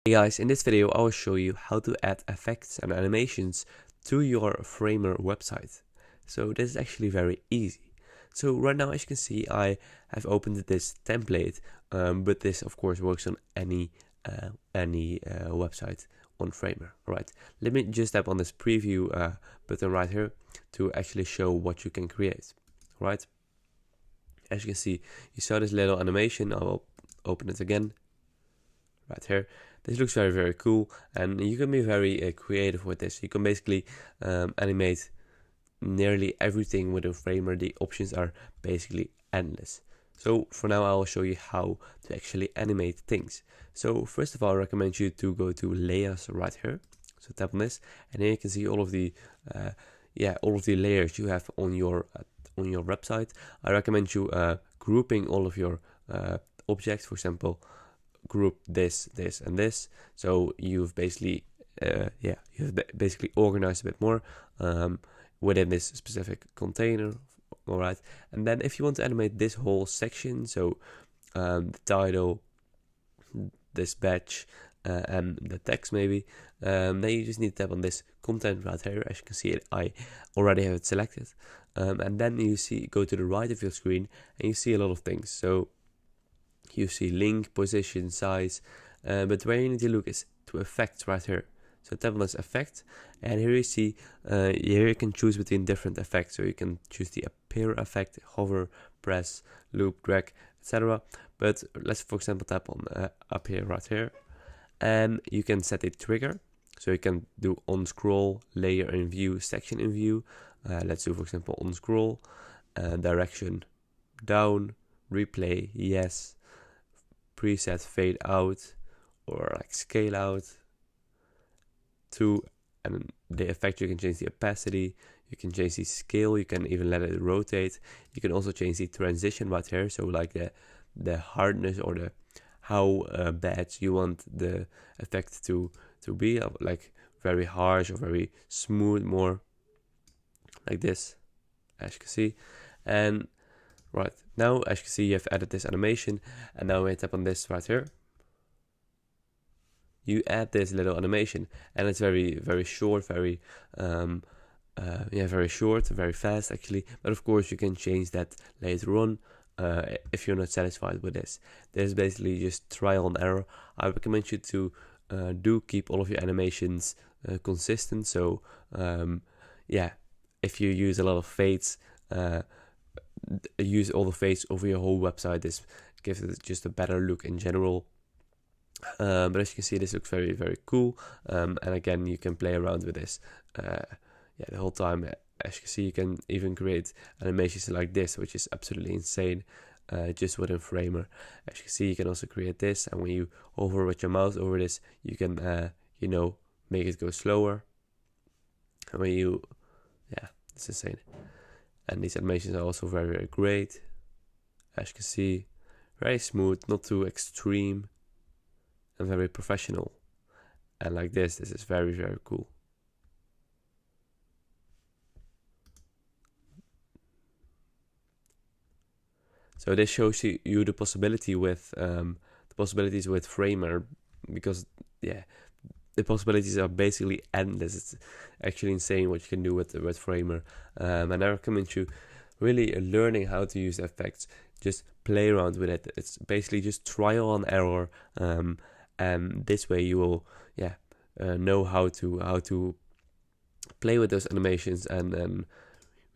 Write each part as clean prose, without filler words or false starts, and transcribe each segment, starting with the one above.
Hey guys, in this video I will show you how to add effects and animations to your Framer website. So this is actually very easy. So right now, as you can see, I have opened this template, but this of course works on any website on Framer. Alright, let me just tap on this preview button right here to actually show what you can create. Alright, as you can see, you saw this little animation. I will open it again right here. This looks very cool, and you can be very creative with this. You can basically animate nearly everything within Framer. The options are basically endless. So for now, I will show you how to actually animate things. So first of all, I recommend you to go to layers right here. So tap on this, and here you can see all of the layers you have on your website. I recommend you grouping all of your objects. For example, group this, and this. So you've basically basically organized a bit more within this specific container. All right, and then if you want to animate this whole section, so the title, this badge, and the text maybe, then you just need to tap on this content right here. As you can see, I already have it selected, and then you go to the right of your screen and you see a lot of things. So you see link, position, size, but where you need to look is to effects right here. So tap on this effect, and here you see, here you can choose between different effects. So you can choose the appear effect, hover, press, loop, drag, etc. But let's, for example, tap on appear right here, and you can set a trigger. So you can do on scroll, layer in view, section in view. Let's do, for example, on scroll, direction down, replay, yes, preset fade out, or like scale out to, and the effect, you can change the opacity, you can change the scale, you can even let it rotate. You can also change the transition right here, so like the hardness or the how bad you want the effect to be, like very harsh or very smooth, more like this, as you can see. And right now, as you can see, you have added this animation, and now we tap on this right here. You add this little animation, and it's very short, very short, very fast actually. But of course, you can change that later on if you're not satisfied with this. This is basically just trial and error. I recommend you to do keep all of your animations consistent. So if you use a lot of fades, use all the fades over your whole website. This gives it just a better look in general. But as you can see, this looks very cool, and again, you can play around with this the whole time. As you can see, you can even create animations like this, which is absolutely insane, just within Framer. As you can see, you can also create this, and when you hover with your mouse over this, you can make it go slower. And when you it's insane. And these animations are also very great. As you can see, very smooth, not too extreme, and very professional. And like this is very cool. So this shows you the possibility with possibilities with Framer, because the possibilities are basically endless. It's actually insane what you can do with Framer, and I recommend you really learning how to use effects. Just play around with it. It's basically just trial and error, and this way you will know how to play with those animations and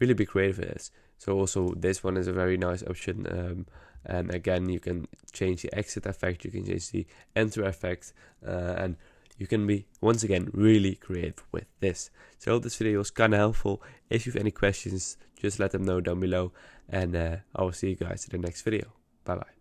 really be creative with this. So also this one is a very nice option, and again, you can change the exit effect, you can change the enter effect, and you can be, once again, really creative with this. So I hope this video was kind of helpful. If you have any questions, just let them know down below, and I will see you guys in the next video. Bye bye.